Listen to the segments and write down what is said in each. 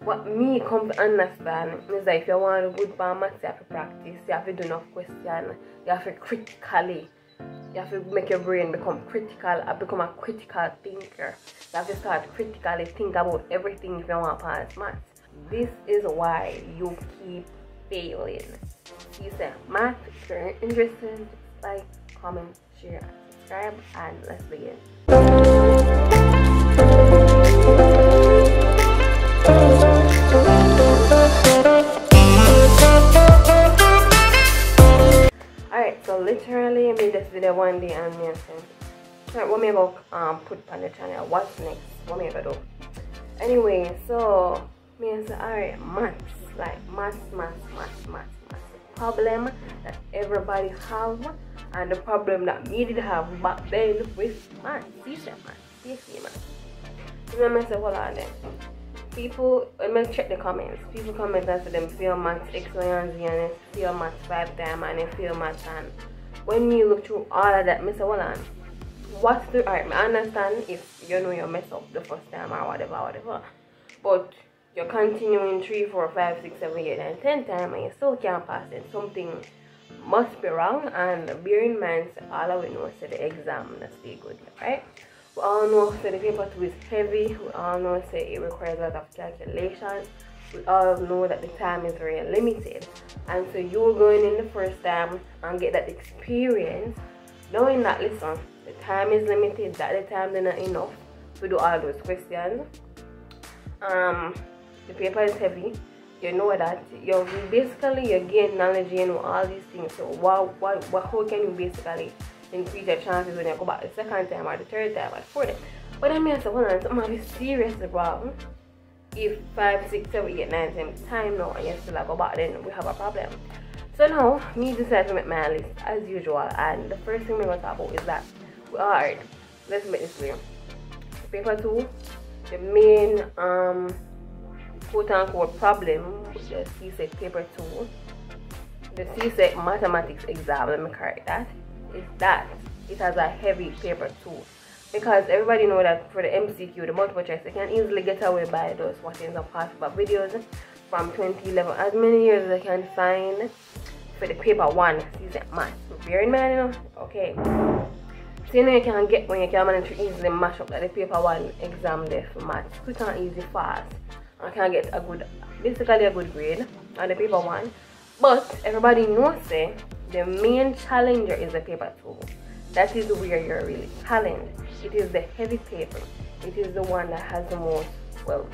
what me come to understand is that if you want a good maths, you have to practice, you have to do enough questions, you have to critically, you have to make your brain become critical and become a critical thinker. You have to start critically think about everything if you want to pass maths. This is why you keep failing. You say math, if you're interested, like, comment, share, and subscribe, and let's begin. Alright, so literally I made this video one day and me saying, alright, what me about put on the channel, what's next, what me gonna do. Anyway, so me say, alright, maths, like maths, problem that everybody have, and the problem that me did have back then with maths, CSEC maths. So I say, hold on then. People, let me check the comments. People comment and say them fail maths X, Y, and Z, and they fail maths 5 times, and they fail maths. And when me look through all of that, I say, hold on. What's the, alright, I understand if you know you mess up the first time or whatever. But you're continuing 3, 4, 5, 6, 7, 8, 9, 10 times, and you still can't pass it. Something must be wrong, and bear in mind, all of we know is the exam that's stay good, right? We all know that the paper 2 is heavy. We all know that it requires a lot of calculations. We all know that the time is very limited. And so you're going in the first time and get that experience, knowing that, listen, the time is limited, that the time is not enough to do all those questions. The paper is heavy. You know that. You gain knowledge, you know all these things. So how can you basically increase your chances when you go back the second time or the third time or the fourth time? But I mean, I say, hold on, something is serious wrong. If 5, 6, 7, 8, 9 times time now and you still go back, then we have a problem. So now, me decided to make my list as usual, and the first thing we're going to talk about is that, alright, let's make this clear. Paper 2, the main quote-unquote problem with the CSEC paper 2, the CSEC mathematics exam, let me correct that, is that it has a heavy paper 2, because everybody know that for the MCQ, the multiple choice, you can easily get away by those watching some past videos from 2011, as many years as I can find for the paper 1 CSEC math. Bear in mind, you know, okay. So you know you can get when you can manage to easily mash up like the paper 1 exam there for maths, quick and easy, fast. I can get a good, basically a good grade on the paper 1. But everybody knows say the main challenger is the paper 2. That is where you're really challenged. It is the heavy paper. It is the one that has the most, well,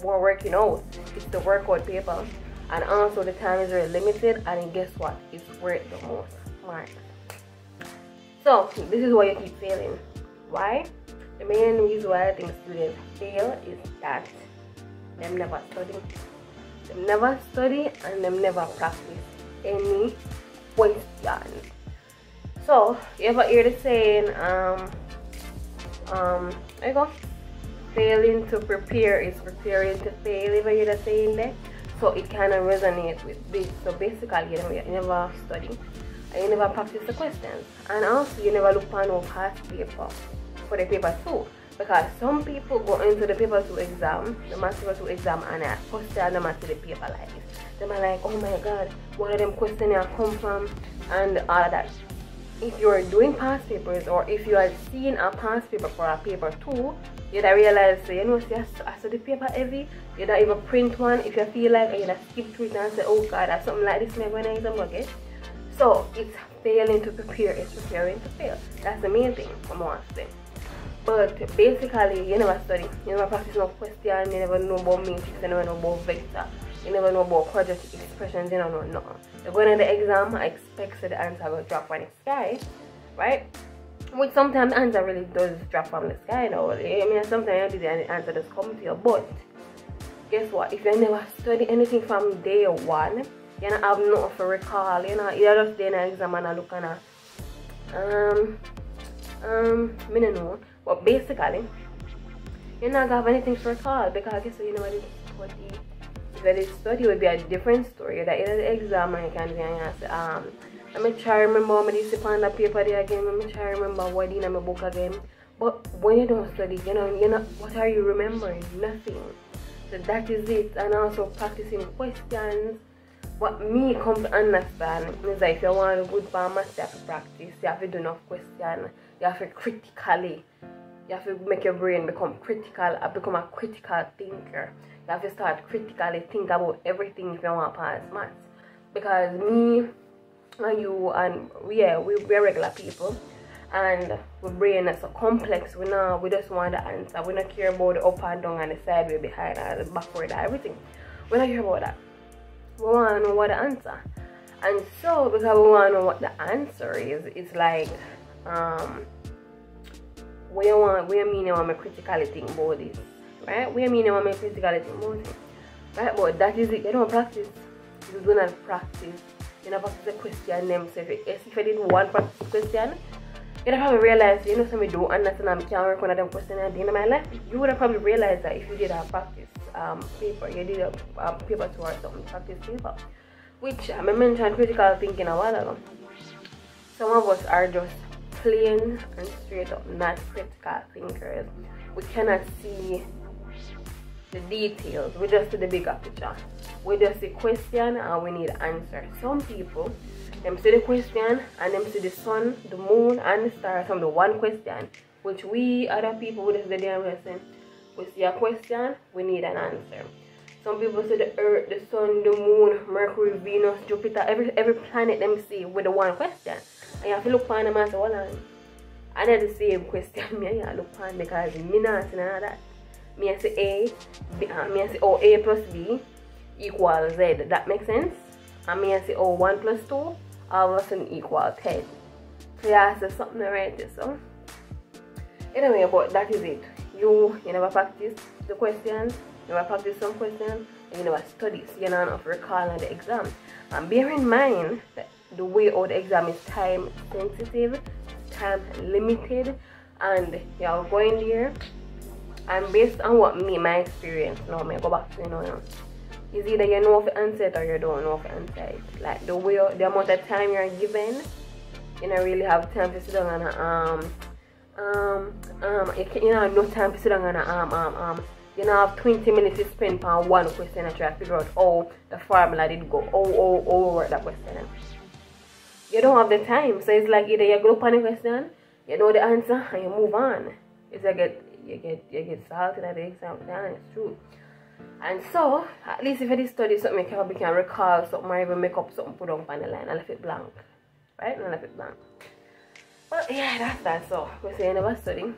more working out. It's the workout paper. And also the time is very limited, and guess what? It's worth the most marks. So this is why you keep failing. Why? The main reason why I think students fail is that them never study. Them never study and them never practice any questions. So you ever hear the saying, there you go, failing to prepare is preparing to fail. Ever hear the saying there? So it kind of resonates with this. So basically, you never study and you never practice the questions, and also you never look on no past paper for the paper 2. Because some people go into the paper 2 exam, the math paper 2 exam, and I question them to the paper like this. They are like, oh my god, what are them questions here come from, and all that. If you are doing past papers, or if you are seeing a past paper for a paper 2, you'd realize, you know, see, I saw the paper heavy, you'd even print one if you feel like, and you'd skip through it and say, oh god, that's something like this, maybe when I use them again. So it's failing to prepare, it's preparing to fail. That's the main thing I'm going to say. But basically, you never study, you never practice no question, you never know about matrix, you never know about vector, you never know about quadratic expressions, you don't know nothing. You're going to the exam, I expect the answer will drop from the sky, right? Which sometimes the answer really does drop from the sky now. I mean, sometimes the answer does come to you, but guess what? If you never study anything from day 1, you don't have nothing to recall, you know, you're just there in the exam and look at I don't know. But basically, you're not gonna have anything to recall, because guess what, you know what, study. If you did study, it would be a different story. That in the exam and you can say, let me try to remember how many sit on the paper there again, let me try to remember what in my book again. But when you don't study, you know, what are you remembering? Nothing. So that is it. And also practicing questions. What me come to understand is that if you want a good maths, you have to practice. You have to do enough questions. You have to critically. You have to make your brain become critical, become a critical thinker. You have to start critically think about everything if you want to pass maths. Because me and you and we're regular people, and our brain is so complex. We just want the answer. We don't care about the up and down and the sideway behind and the backward and everything. We don't care about that. We want to know what the answer. And so because we want to know what the answer is, it's like we mean you want me critically think about this, right? We mean you want me critically think about it, right? But that is it. You don't practice. You do not practice. You don't practice the question themselves. If you did one practice question, you would probably realize, you know, some do understand I can't work on them questions at the end of my life. You would have probably realized that if you did a practice paper, you did a paper 2 or something, practice paper, which I mentioned critical thinking a while ago. Some of us are just plain and straight up not critical thinkers. We cannot see the details. We just see the bigger picture. We just see question and we need answer. Some people, them see the question and them see the sun, the moon and the stars from the one question, which we other people with the damn lesson. We see a question, we need an answer. Some people see the earth, the sun, the moon, Mercury, Venus, Jupiter, every planet them see with the one question. And you have to look for them and say, hold on. And then the same question me I look for because me not see none of that. Me I say A, B, me I say oh A plus B equals Z. That makes sense? And me I say oh 1 plus 2 all of a sudden equals 10. So you have to say something right there, so. Anyway, but that is it. You never practice the questions, you never practice some questions, and you never study, so you're not enough recall on the exam. And bear in mind that the way how the exam is time sensitive, time limited, and you're going there. And based on what my experience, now I go back to is either you know if you answer it or you don't know if you answer it. Like the amount of time you're given, you don't really have time to sit down and you don't have no time to sit down and you don't have 20 minutes to spend on one question and try to figure out how the formula did go, how work that question. You don't have the time, so it's like either you go up on the question, you know the answer, and you move on. It's like you get salted at the exam, and it's true. And so, at least if you study something, you probably can recall something or even make up something, put on the line, and left it blank. Right? And left it blank. Well, yeah, that's that. So, we say you never study, you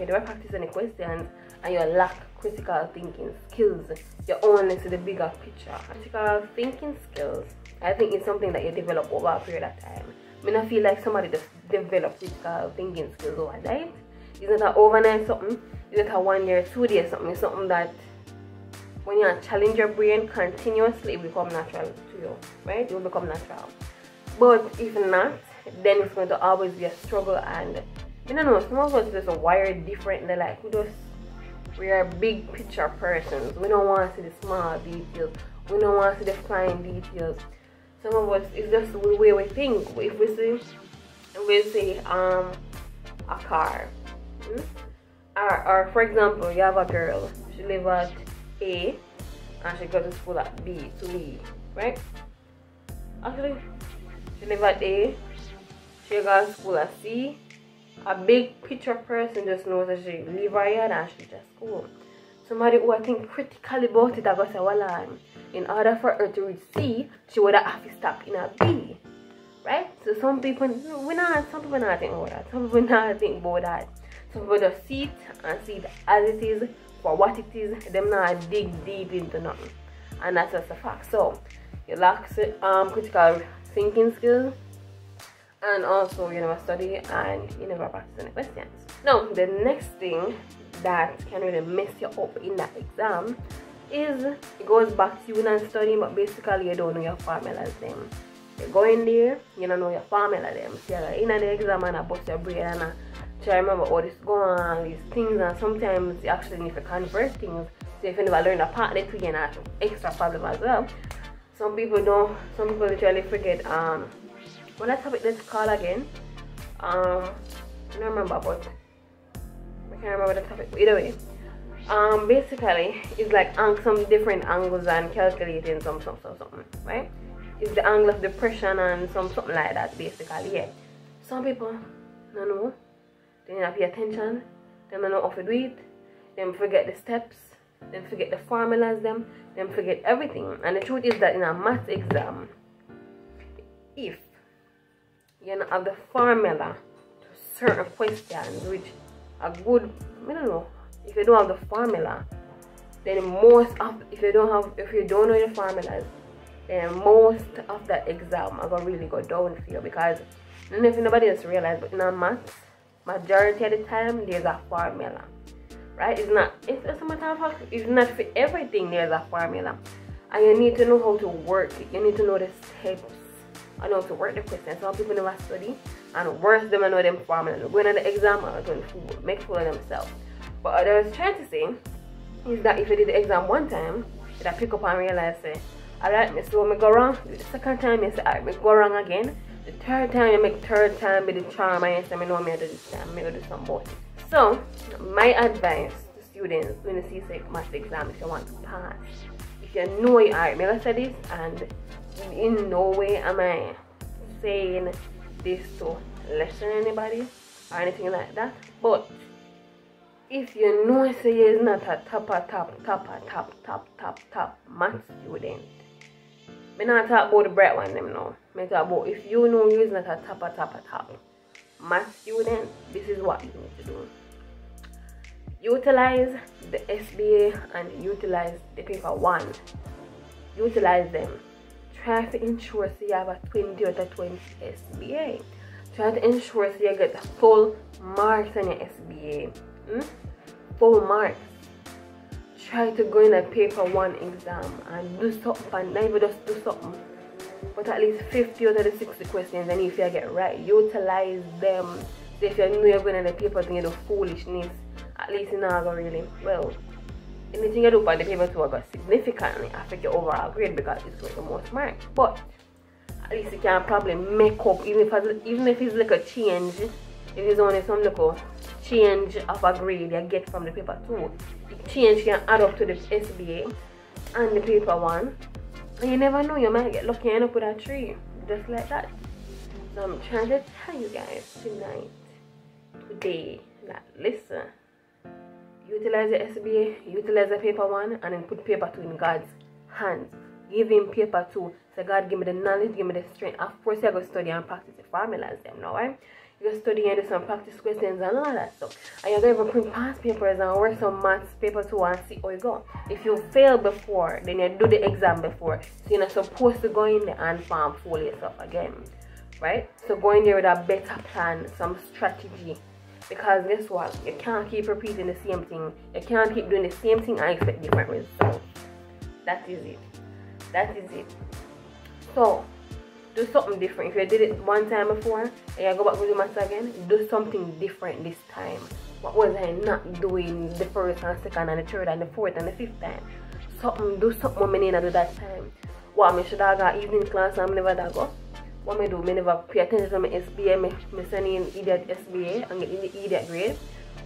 never practice any questions, and you lack critical thinking skills. You only see the bigger picture. Critical thinking skills, I think it's something that you develop over a period of time. I mean, I feel like somebody just develop critical thinking skills overnight. It's not an overnight something. It's not a 1 year, 2 days something. It's something that when you challenge your brain continuously, it becomes natural to you, right? It will become natural. But if not, then it's going to always be a struggle. And you don't know, some of us just wired differently. Like we are big picture persons. We don't want to see the small details. We don't want to see the fine details. Some of us, it's just the way we think. If we see a car, or for example, you have a girl. She lives at A and she goes to school at B to E, right? Actually, she lives at A, she goes to school at C. A big picture person just knows that she leave her yard and she just school. Somebody who I think critically about it, I go say, well, in order for her to reach C, she would have to stop in a B, right? So some people not think about that. Some people not think about that. Some people just see it and see it as it is, for what it is. Them not dig deep into nothing, and that's just a fact. So you lack critical thinking skills, and also you never study and you never practice any questions. Now the next thing that can really mess you up in that exam is, it goes back to you not studying, but basically you don't know your formulas them. You go in there, you don't know your formula them. So you're in the exam and bust your brain and try to remember all this going on, these things, and sometimes you actually need to convert things. So if you never learn a part, that you get an extra problem as well. Some people literally forget what that topic let's call again. I don't remember, but I can't remember the topic. But either way, Basically it's like some different angles and calculating something, right? It's the angle of depression and something like that basically. Yeah, some people don't know, they don't pay attention, they don't know how to do it, them forget the steps, them forget the formulas, them forget everything. And the truth is that in a math exam, if you don't have the formula to certain questions, which are good, I don't know, if you don't have the formula, then if you don't know the formulas, then most of that exam are gonna really go down for you. Because I don't know if nobody else realize, but in a maths, majority of the time there's a formula, right? It's a matter of fact, it's not for everything there's a formula, and you need to know how to work it. You need to know the steps and how to work the questions. Some people never study, and worse, them know them formulas. Going to the exam are going to make fool of themselves. But what I was trying to say is that if you did the exam one time, you pick up and realize, say, alright, so I go wrong. The second time, you say, alright, I go wrong again. The third time, you make third time with the charm, and you say, I know me do this time, I do some more. So, my advice to students in the CSEC math exam, if you want to pass, if you know you are, I'm say this, and in no way am I saying this to lessen anybody or anything like that, but if you know say you're not a top math student, I'm not talking about the bright one them now. I'm talking about if you know you're not a top math student, this is what you need to do. Utilize the SBA and utilize the paper 1. Utilize them. Try to ensure so you have a 20 out of 20 SBA. Try to ensure so you get full marks on your SBA. Full marks. Try to go in a paper 1 exam and do something, and not even just do something, but at least 50 out of the 60 questions, and if you get right, utilize them. So if you know you're going in the paper and you do foolishness, at least you're not going really, well, anything you do for the paper 2 will significantly affect your overall grade because it's worth the most marks. But at least you can probably make up, even if it's like a change. If it's only some little change of a grade you get from the paper 2, the change can add up to the SBA and the paper 1, and you never know, you might get lucky and end up with a 3, just like that. So I'm trying to tell you guys today, that listen, utilize the SBA, utilize the paper 1, and then put paper 2 in God's hands. Give him paper 2, so God give me the knowledge, give me the strength. Of course, you're going to study and practice the formulas them now, right? You're studying and do some practice questions and all that stuff. And you're going to print past papers and work some maths paper 2 and see how you go. If you fail before, then you do the exam before. So you're not supposed to go in there and farm fool yourself again, right? So go in there with a better plan, some strategy. Because guess what? You can't keep repeating the same thing. You can't keep doing the same thing and expect different results. That is it. That is it. So, do something different. If you did it one time before and you go back to do maths again, do something different this time. What was I not doing the first and second and the third and the fourth and the fifth time? Do something I need to do that time. What I should have got evening class and I never go. What I do, I never pay attention to my SBA, I send in idiot SBA and get the idiot grade.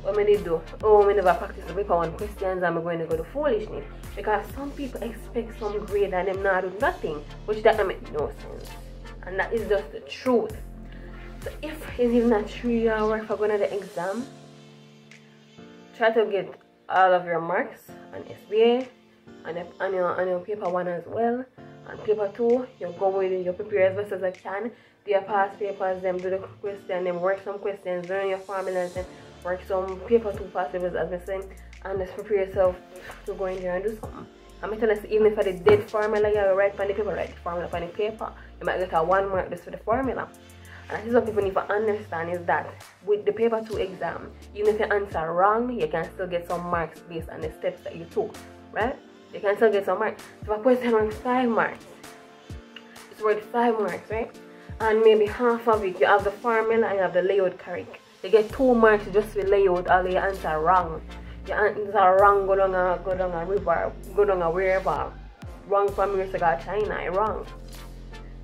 What I do, I never practice the paper 1 questions and I'm going to go to foolishness. Because some people expect some grade and them not do nothing, which that don't make no sense. And that is just the truth. So if it's even a 3 hour for going to the exam, try to get all of your marks on SBA and your paper 1 as well. And paper 2, you go with it, you prepare as best as I can. Do your past papers, them do the question, then work some questions, learn your formulas, and work some paper 2 past papers as I say, and just prepare yourself to go in there and do something. I'm telling you, even if I did dead formula, you write on the paper, write the formula on the paper, you might get a 1 mark just for the formula. And this is what people need to understand is that with the paper 2 exam, even if you answer wrong, you can still get some marks based on the steps that you took, right? You can still get some marks. So if a question marks 5 marks, it's worth 5 marks, right? And maybe half of it, you have the formula and you have the layout correct. You get 2 marks just for layout, although you answer wrong. You answer wrong, go down a river, go down a wherever. Wrong from here to China, wrong.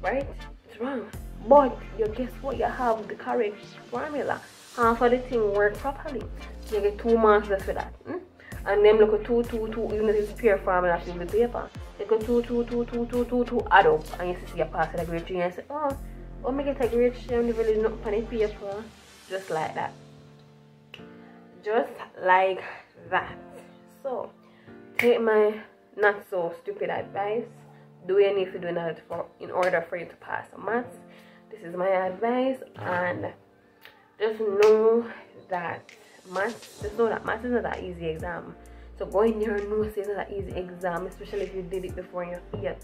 Right? It's wrong. But you guess what? You have the correct formula. Half of the thing work properly. You get 2 marks just for that. And them look at 2, 2, 2, even if it's pure formula in the paper. They go 2, 2, 2, 2, 2, 2, 2, add up, and you see you pass a grade 3 and you say, oh, me get a grade 3 and really not on the paper. Just like that. Just like that. So, take my not so stupid advice. Do what you need to do in order for you to pass maths. This is my advice, and just know that maths is not an easy exam. So go in there and know it's not an easy exam, especially if you did it before in your year.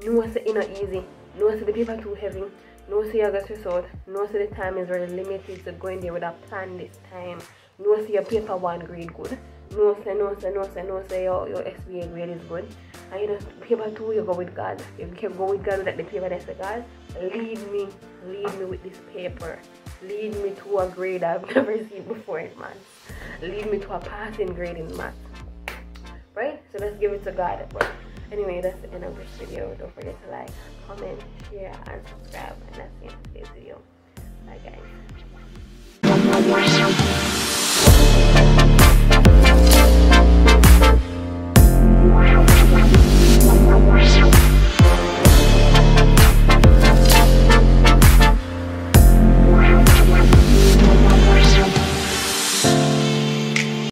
Know it's not easy. Know it's the paper too heavy. Know it's your got result. Know it's the time is very limited, so go in there with a plan this time. Know it's your paper 1 grade good. Know say your SBA grade is good. And you know, paper 2 you go with God. You can go with God with the paper that's like, God, lead me with this paper. Lead me to a grade I've never seen before in maths. Lead me to a passing grade in maths. Right? So let's give it to God. But anyway, that's the end of this video. Don't forget to like, comment, share, and subscribe. And that's the end of today's video.